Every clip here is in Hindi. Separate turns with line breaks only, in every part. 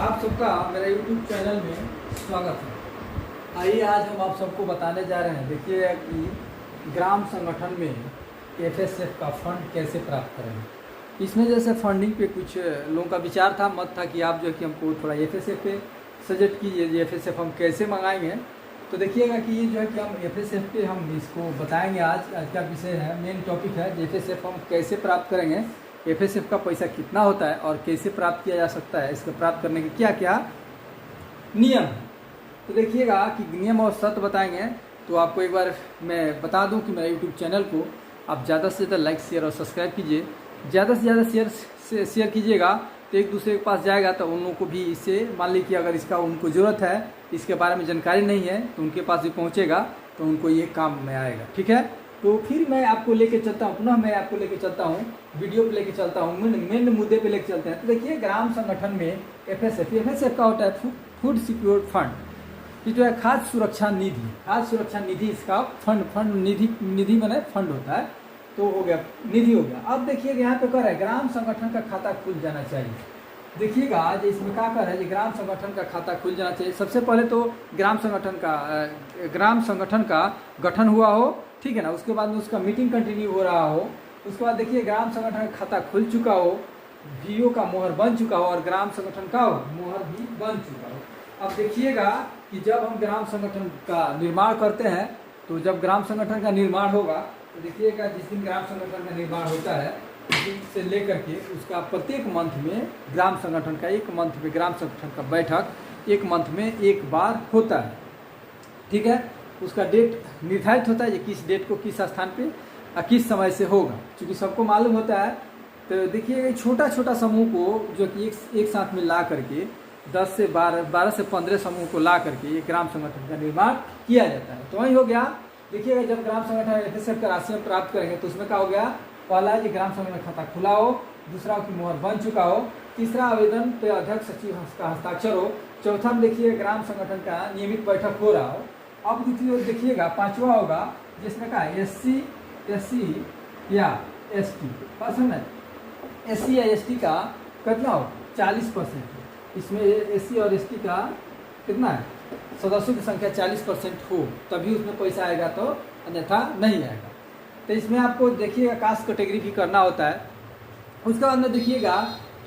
आप सबका मेरा YouTube चैनल में स्वागत है। आइए आज हम आप सबको बताने जा रहे हैं, देखिए कि ग्राम संगठन में FSF का फंड कैसे प्राप्त करें। इसमें जैसे फंडिंग पे कुछ लोगों का विचार था, मत था कि आप जो है कि हमको थोड़ा FSF पे सजेस्ट कीजिए, ये FSF हम कैसे मंगाएंगे। तो देखिएगा कि ये जो है कि हम FSF पे हम इसको बताएंगे। आज का विषय है, मेन टॉपिक है FSF हम कैसे प्राप्त करेंगे, FSF का पैसा कितना होता है और कैसे प्राप्त किया जा सकता है, इसको प्राप्त करने के क्या क्या नियम है। तो देखिएगा कि नियम और शर्त बताएंगे। तो आपको एक बार मैं बता दूं कि मेरा यूट्यूब चैनल को आप ज़्यादा से ज़्यादा लाइक शेयर और सब्सक्राइब कीजिए। ज़्यादा से ज़्यादा शेयर कीजिएगा तो एक दूसरे के पास जाएगा, तो उन लोगों को भी इससे मान लीजिए कि अगर इसका उनको ज़रूरत है, इसके बारे में जानकारी नहीं है, तो उनके पास भी पहुँचेगा तो उनको ये काम में आएगा। ठीक है, तो फिर मैं आपको लेके चलता हूँ, पुनः मैं आपको लेके चलता हूँ, वीडियो पे लेके चलता हूँ, मेन मुद्दे पे लेके चलते हैं। तो देखिए ग्राम संगठन में FSF का होता है फूड सिक्योरिटी फंड। ये जो है खाद्य सुरक्षा निधि इसका फंड निधि माने फंड होता है। तो हो गया, निधि हो गया। अब देखिए यहाँ पे कर है ग्राम संगठन का खाता खुल जाना चाहिए। देखिएगा आज इसमें क्या कर है, ग्राम संगठन का खाता खुल जाना चाहिए। सबसे पहले तो ग्राम संगठन का गठन हुआ हो, ठीक है ना, उसके बाद में उसका मीटिंग कंटिन्यू हो रहा हो, उसके बाद देखिए ग्राम संगठन का खाता खुल चुका हो, VO का मोहर बन चुका हो और ग्राम संगठन का मोहर भी बन चुका हो। अब देखिएगा कि जब हम ग्राम संगठन का निर्माण करते हैं, तो जब ग्राम संगठन का निर्माण होगा, तो देखिएगा जिस दिन ग्राम संगठन का निर्माण होता है उस दिन से लेकर के उसका प्रत्येक मंथ में ग्राम संगठन का ग्राम संगठन का बैठक एक मंथ में एक बार होता है। ठीक है, उसका डेट निर्धारित होता है, ये किस डेट को किस स्थान पे और किस समय से होगा, क्योंकि सबको मालूम होता है। तो देखिए छोटा छोटा समूह को जो कि एक साथ में ला करके 10 से 12 से 15 समूह को ला करके एक ग्राम संगठन का निर्माण किया जाता है। तो वही हो गया। देखिएगा जब ग्राम संगठन FSF का राशि प्राप्त करेंगे तो उसमें क्या हो गया, पहला है कि ग्राम संगठन खाता खुला हो, दूसरा की मोहर बन चुका हो, तीसरा आवेदन पे अध्यक्ष सचिव का हस्ताक्षर हो, चौथा में देखिए ग्राम संगठन का नियमित बैठक हो रहा हो। अब देखिएगा पांचवा होगा जिसमें का SC या ST पर्सन है, SC या ST का कितना हो 40%। इसमें SC और ST का कितना है, सदस्यों की संख्या 40% हो तभी उसमें पैसा आएगा, तो अन्यथा नहीं आएगा। तो इसमें आपको देखिएगा कास्ट कैटेगरी भी करना होता है। उसके बाद में देखिएगा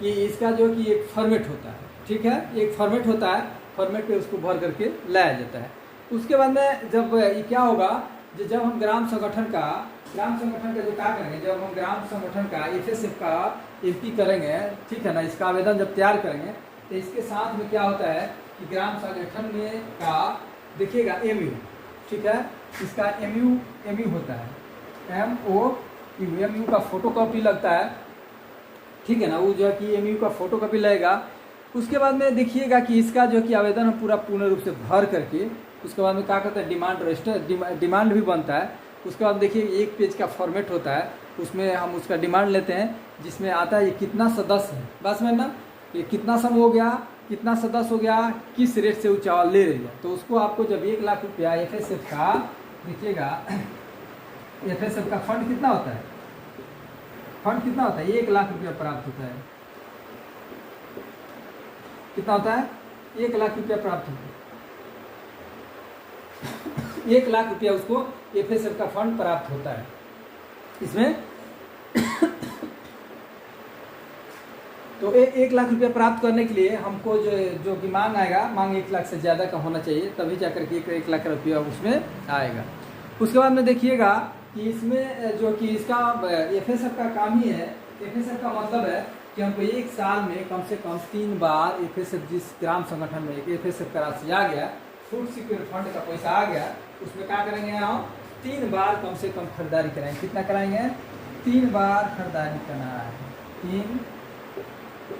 कि इसका जो कि एक फॉर्मेट होता है, ठीक है, एक फॉर्मेट होता है, फॉर्मेट पे उसको भर करके लाया जाता है। उसके बाद में जब ये क्या होगा, जब हम ग्राम संगठन का जो क्या करेंगे, जब हम ग्राम संगठन का FSF का MP करेंगे, ठीक है ना, इसका आवेदन जब तैयार करेंगे तो इसके साथ में क्या होता है कि ग्राम संगठन में का देखिएगा MU, ठीक है, इसका MU होता है, MU का फोटो कॉपी लगता है, ठीक है ना, वो जो है कि MU का फोटो कॉपी लगेगा। उसके बाद में देखिएगा कि इसका जो कि आवेदन हम पूर्ण रूप से भर करके उसके बाद में क्या करता है, डिमांड रजिस्टर डिमांड भी बनता है। उसके बाद देखिए एक पेज का फॉर्मेट होता है, उसमें हम उसका डिमांड लेते हैं, जिसमें आता है ये कितना सदस्य है, बस में ना, ये कितना समूह हो गया, कितना सदस्य हो गया, किस रेट से वो चावल ले रही है। तो उसको आपको जब 1 लाख रुपया FSF का देखिएगा, FSF का फंड कितना होता है, 1 लाख रुपया प्राप्त होता है। कितना होता है, 1 लाख रुपया प्राप्त होता है। 1 लाख रुपया उसको FSF का फंड प्राप्त होता है। इसमें तो 1 लाख रुपया प्राप्त करने के लिए हमको जो कि मांग आएगा, मांग 1 लाख से ज़्यादा का होना चाहिए, तभी जाकर के 1 लाख रुपया उसमें आएगा। उसके बाद में देखिएगा कि इसमें जो कि इसका FSF का काम ही है, FSF का मतलब है कि हमको एक साल में कम से कम 3 बार FSF, जिस ग्राम संगठन में एक FSF का राशि आ गया, फूड सिक्योरिटी फंड का पैसा आ गया, उसमें क्या करेंगे, हम 3 बार कम से कम खरीदारी कराएंगे। कितना कराएंगे, 3 बार खरीदारी करना है,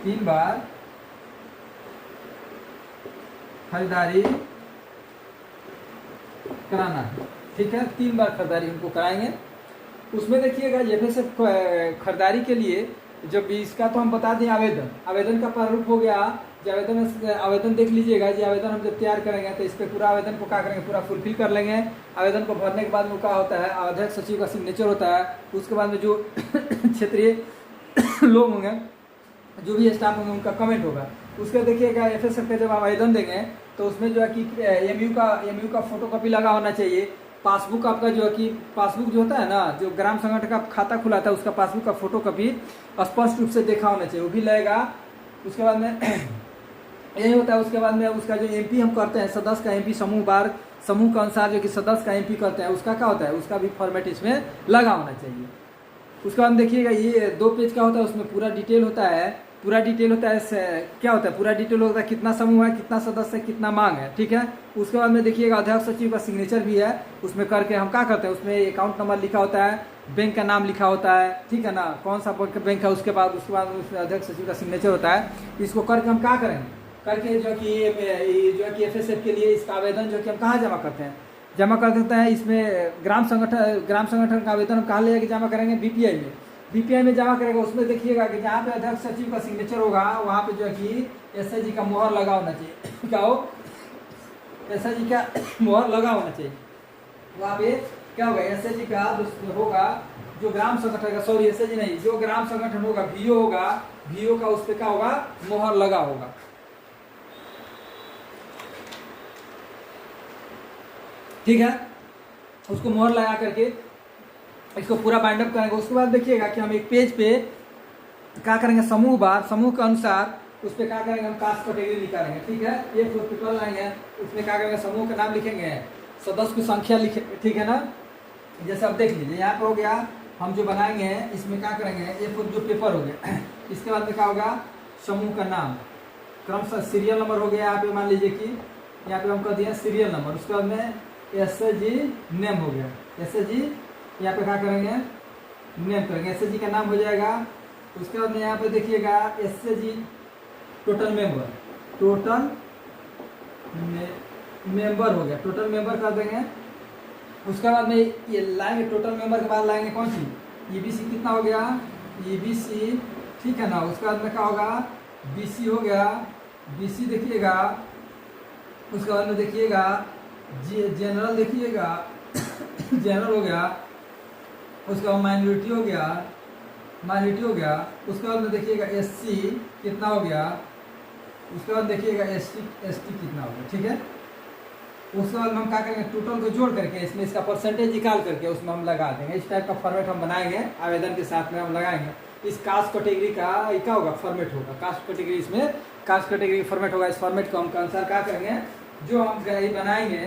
3 बार खरीदारी कराना है, ठीक है, 3 बार खरीदारी हमको कराएंगे। उसमें देखिएगा FSF खरीदारी के लिए जब इसका तो हम बता दें, आवेदन का प्रारूप हो गया। आवेदन देख लीजिएगा, जी आवेदन हम जब तैयार करेंगे तो इस पर पूरा आवेदन को क्या करेंगे, पूरा फुलफिल कर लेंगे। आवेदन को भरने के बाद में क्या होता है, अध्यक्ष सचिव का सिग्नेचर होता है। उसके बाद में जो क्षेत्रीय लोग होंगे, जो भी स्टाफ होंगे, उनका कमेंट होगा। उसके देखिएगा FSF का जब आवेदन देंगे तो उसमें जो है कि एमयू का फोटोकॉपी लगा होना चाहिए। पासबुक आपका जो है कि पासबुक जो होता है ना, जो ग्राम संगठन का खाता खुलाता है उसका पासबुक का फोटोकॉपी स्पष्ट रूप से देखा होना चाहिए, वो भी लगेगा। उसके बाद में यही होता है। उसके बाद में उसका जो MP हम करते हैं, सदस्य का MP समूह के अनुसार जो कि सदस्य का MP करते हैं, उसका क्या होता है, उसका भी फॉर्मेट इसमें लगा होना चाहिए। उसके बाद देखिएगा ये 2 पेज का होता है, उसमें पूरा डिटेल होता है। पूरा डिटेल होता है क्या होता है, पूरा डिटेल होता है कितना समूह है, कितना सदस्य है, कितना मांग है, ठीक है। उसके बाद में देखिएगा अध्यक्ष सचिव का सिग्नेचर भी है उसमें करके हम क्या करते हैं, उसमें अकाउंट नंबर लिखा होता है, बैंक का नाम लिखा होता है, ठीक है ना, कौन सा बैंक है, उसके बाद उसमें अध्यक्ष सचिव का सिग्नेचर होता है। इसको करके हम क्या करेंगे, करके जो कि FSF के लिए इसका आवेदन जो कि हम कहाँ जमा करते हैं, जमा कर देते हैं इसमें ग्राम संगठन का आवेदन हम कहाँ ले जाके जमा करेंगे, BPI में जमा करेगा। उसमें देखिएगा कि जहाँ पे अध्यक्ष सचिव का सिग्नेचर होगा वहाँ पे जो है कि SIG का मोहर लगा होना चाहिए। क्या हो, SIG का मोहर लगा होना चाहिए। वहाँ पे क्या होगा, SIG का जो होगा, जो ग्राम संगठन का, सॉरी SIG नहीं, जो ग्राम संगठन होगा VO होगा, VO का उस पर क्या होगा, मोहर लगा होगा, ठीक है। उसको मोहर लगा करके इसको पूरा बाइंड अप करेंगे। उसके बाद देखिएगा कि हम एक पेज पे क्या करेंगे, समूह के अनुसार उस पर क्या करेंगे, हम कास्ट कैटेगरी निकालेंगे, ठीक है। एक पेपर लाएंगे, उसमें क्या करेंगे, समूह का नाम लिखेंगे, सदस्य की संख्या लिखेंगे, ठीक है ना। जैसे अब देख लीजिए यहाँ पर हो गया, हम जो बनाएंगे इसमें क्या करेंगे, एक जो पेपर हो गया, इसके बाद में क्या होगा, समूह का नाम, क्रमशः सीरियल नंबर हो गया। यहाँ पे मान लीजिए कि यहाँ पे हम कर दिया सीरियल नंबर। उसके बाद में SIG नेम हो गया, SIG यहाँ पे क्या करेंगे, नेम करेंगे, SIG का नाम हो जाएगा। उसके बाद में यहाँ पे देखिएगा SIG टोटल मेंबर हो गया, टोटल मेंबर कर देंगे। उसके बाद में ये लाएंगे, टोटल मेंबर के बाद लाएंगे कौन सी, EBC कितना हो गया, EBC, ठीक है ना। उसके बाद में क्या होगा, BC हो गया, BC देखिएगा। उसके बाद में देखिएगा जनरल, देखिएगा जनरल हो गया। उसके बाद माइनॉरिटी हो गया। उसके बाद में देखिएगा SC कितना हो गया। उसके बाद देखिएगा ST कितना हो गया, ठीक है। उसके बाद में हम क्या करेंगे, टोटल को जोड़ करके इसमें इसका परसेंटेज निकाल करके उसमें हम लगा देंगे। इस टाइप का फॉर्मेट हम बनाएंगे, आवेदन के साथ में हम लगाएंगे। इस कास्ट कैटेगरी का क्या होगा, फॉर्मेट होगा, कास्ट कैटेगरी, इसमें कास्ट कैटेगरी फॉर्मेट होगा। इस फॉर्मेट को हम अनुसार क्या करेंगे, जो हम बनाएंगे,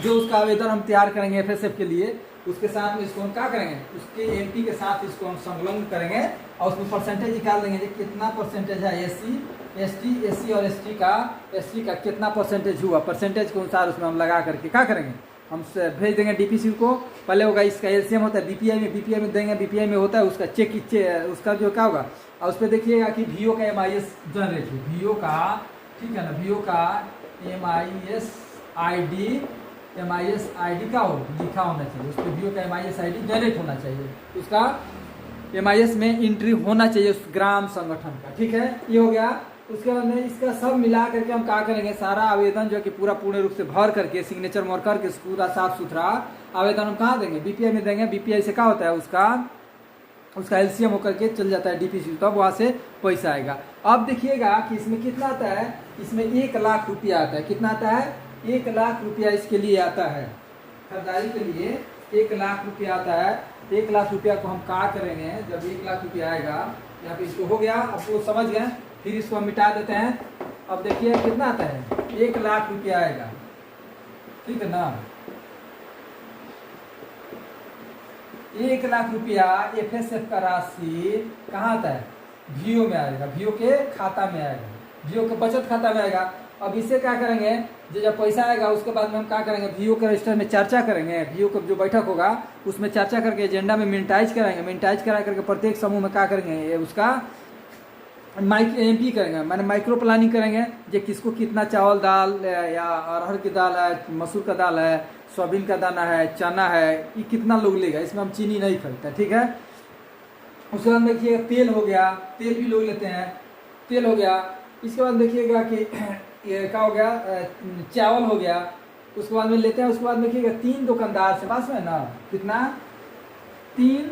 जो उसका आवेदन हम तैयार करेंगे FSF के लिए, उसके साथ में इसको हम क्या करेंगे, उसके MP के साथ इसको हम संलग्न करेंगे और उसमें परसेंटेज निकाल देंगे, कितना परसेंटेज है SC और ST का कितना परसेंटेज हुआ, परसेंटेज के अनुसार उसमें हम लगा करके क्या करेंगे, हम भेज देंगे DPC को। पहले होगा इसका LCM होता है, BPI में देंगे, BPI में होता है उसका उसका जो क्या होगा, और उस पर देखिएगा कि VO का MIS जनरेट हो, VO का, ठीक है ना, VO का MIS ID का हो लिखा होना चाहिए, उस पर VO का MIS ID जनरेट होना चाहिए, उसका MIS में एंट्री होना चाहिए उस ग्राम संगठन का, ठीक है। ये हो गया। उसके बाद में इसका सब मिला करके हम क्या करेंगे, सारा आवेदन जो कि पूर्ण रूप से भर करके सिग्नेचर मोर करके पूरा साफ सुथरा आवेदन हम कहाँ देंगे, BPI में देंगे। BPI से क्या होता है, उसका LCM होकर के चल जाता है DPC, तब वहाँ से पैसा आएगा। अब देखिएगा कि इसमें कितना आता है, इसमें 1 लाख रुपया आता है। कितना आता है, 1 लाख रुपया इसके लिए आता है, खरीदारी के लिए 1 लाख रुपया आता है। 1 लाख रुपया को हम क्या करेंगे, जब 1 लाख रुपया आएगा, यहाँ पे इसको हो गया, अब वो समझ गए, फिर इसको हम मिटा देते हैं। अब देखिए कितना आता है, 1 लाख रुपया आएगा, ठीक है ना। 1 लाख रुपया FSF का राशि कहाँ आता है, VO में आएगा, VO के खाता में आएगा, VO के बचत खाता में आएगा। अब इससे क्या करेंगे, जब पैसा आएगा उसके बाद में हम क्या करेंगे, VO के रजिस्टर में चर्चा करेंगे, VO का जो बैठक होगा उसमें चर्चा करके एजेंडा में मिनटाइज कराएंगे, मिनटाइज करा करके प्रत्येक समूह में क्या करेंगे, उसका MP करेंगे, माने माइक्रो प्लानिंग करेंगे, जो किसको कितना चावल दाल या अरहर की दाल है, मसूर का दाल है, सोयाबीन का दाना है, चना है, ये कितना लोग लेगा, इसमें हम चीनी नहीं खरीदते, ठीक है। उसके बाद देखिए तेल हो गया, तेल भी लोग लेते हैं, तेल हो गया। इसके बाद देखिएगा कि ये क्या हो गया, चावल हो गया, उसके बाद में लेते हैं। उसके बाद देखिएगा 3 दुकानदार से पास में ना, कितना, 3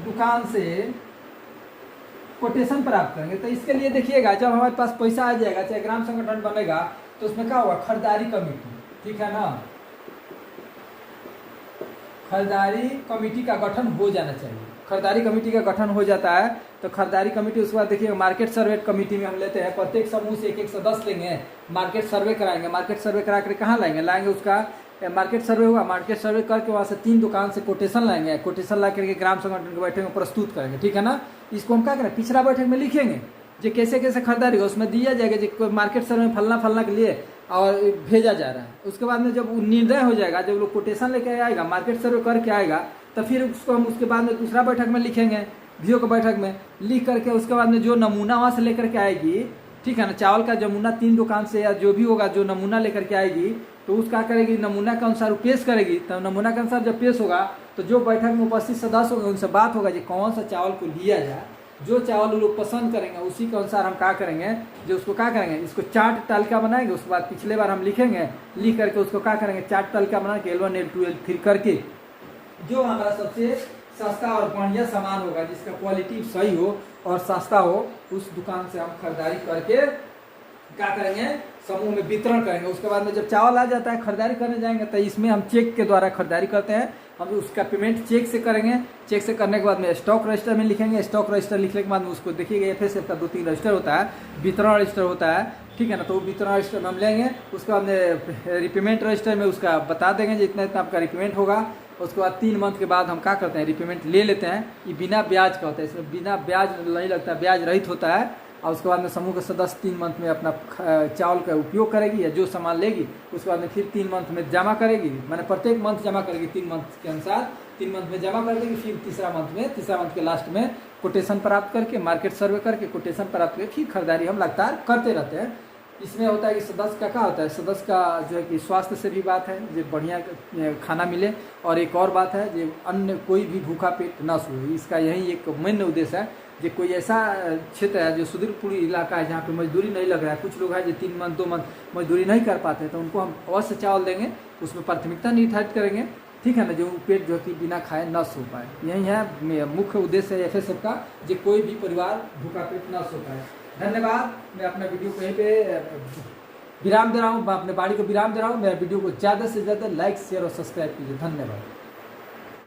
दुकान से कोटेशन प्राप्त करेंगे। तो इसके लिए देखिएगा, जब हमारे पास पैसा आ जाएगा, चाहे ग्राम संगठन बनेगा, तो उसमें क्या होगा, खरीदारी कमेटी, ठीक है ना, खरीदारी कमेटी का गठन हो जाना चाहिए। खरीदारी कमेटी का गठन हो जाता है तो खरीदारी कमेटी, उसके बाद देखिए मार्केट सर्वे कमेटी में हम लेते हैं, प्रत्येक समूह से एक सदस्य लेंगे, मार्केट सर्वे कराएंगे, मार्केट सर्वे करा कर कहाँ लाएंगे उसका मार्केट सर्वे होगा, मार्केट सर्वे करके वहाँ से 3 दुकान से कोटेशन लाएंगे, कोटेशन ला करके ग्राम संगठन की बैठक में प्रस्तुत करेंगे, ठीक है ना। इसको हम क्या करें, पिछला बैठक में लिखेंगे जो कैसे कैसे खरीदारी हो, उसमें दिया जाएगा जो मार्केट सर्वे में फलना के लिए और भेजा जा रहा है। उसके बाद में जब निर्णय हो जाएगा, जब लोग कोटेशन लेके आएगा, मार्केट सर्वे करके आएगा, तो फिर उसको हम उसके बाद में दूसरा बैठक में लिखेंगे, वीओ की बैठक में लिख करके उसके बाद में जो नमूना वहाँ से लेकर के आएगी, ठीक है ना, चावल का नमूना 3 दुकान से या जो भी होगा, जो नमूना लेकर के आएगी, तो उसका करेगी, नमूना के अनुसार पेश करेगी। तो नमूना के अनुसार जब पेश होगा तो जो बैठक में उपस्थित सदस्य होंगे उनसे बात होगा कि कौन सा चावल को लिया जाए, जो चावल लोग पसंद करेंगे उसी के अनुसार हम क्या करेंगे, जो उसको क्या करेंगे, इसको चार्ट तालिका बनाएंगे। उसके बाद पिछले बार हम लिखेंगे, लिख करके उसको क्या करेंगे, चार्ट तालिका बना के L1 L2 L3 करके जो हमारा सबसे सस्ता और बढ़िया सामान होगा, जिसका क्वालिटी सही हो और सस्ता हो, उस दुकान से हम खरीदारी करके क्या करेंगे, समूह में वितरण करेंगे। उसके बाद में जब चावल आ जाता है, खरीदारी करने जाएंगे, तो इसमें हम चेक के द्वारा खरीदारी करते हैं, हम उसका पेमेंट चेक से करेंगे। चेक से करने के बाद में स्टॉक रजिस्टर में लिखेंगे, स्टॉक रजिस्टर लिखने के बाद में उसको देखिएगा FSF का 2-3 रजिस्टर होता है, वितरण रजिस्टर होता है, ठीक है ना, तो वो वितरण रजिस्टर में हम लेंगे। उसके बाद में रिपेमेंट रजिस्टर में उसका बता देंगे जितना इतना आपका रिपेमेंट होगा। उसके बाद 3 मंथ के बाद हम क्या करते हैं, रिपेमेंट ले लेते हैं। ये बिना ब्याज का होता है, इसमें बिना ब्याज नहीं लगता, ब्याज रहित होता है। और उसके बाद में समूह के सदस्य 3 मंथ में अपना चावल का उपयोग करेगी या जो सामान लेगी, उसके बाद में फिर 3 मंथ में जमा करेगी, मैंने प्रत्येक मंथ जमा करेगी 3 मंथ के अनुसार, 3 मंथ में जमा कर देगी। फिर तीसरा मंथ के लास्ट में कोटेशन प्राप्त करके, मार्केट सर्वे करके कोटेशन प्राप्त करके फिर खरीदारी हम लगातार करते रहते हैं। इसमें होता है कि सदस्य का क्या होता है, सदस्य का जो है कि स्वास्थ्य से भी बात है, जो बढ़िया खाना मिले, और एक और बात है जो अन्य कोई भी भूखा पेट न सोए। इसका यही एक मेन उद्देश्य है। जो कोई ऐसा क्षेत्र है जो सुदूरपूर्वी इलाका है जहाँ पे मजदूरी नहीं लग रहा है, कुछ लोग हैं जो 3 मंथ 2 मंथ मजदूरी नहीं कर पाते, तो उनको हम अवश्य चावल देंगे, उसमें प्राथमिकता निर्धारित करेंगे, ठीक है ना, जो पेट जो कि बिना खाए न सो पाए। यही है मुख्य उद्देश्य है FSF का, जो कोई भी परिवार भूखा पेट न सो पाए। धन्यवाद। मैं अपना वीडियो को यहीं पे विराम दे रहा हूँ, अपने बाड़ी को विराम दे रहा हूँ। मेरा वीडियो को ज़्यादा से ज़्यादा लाइक शेयर और सब्सक्राइब कीजिए। धन्यवाद।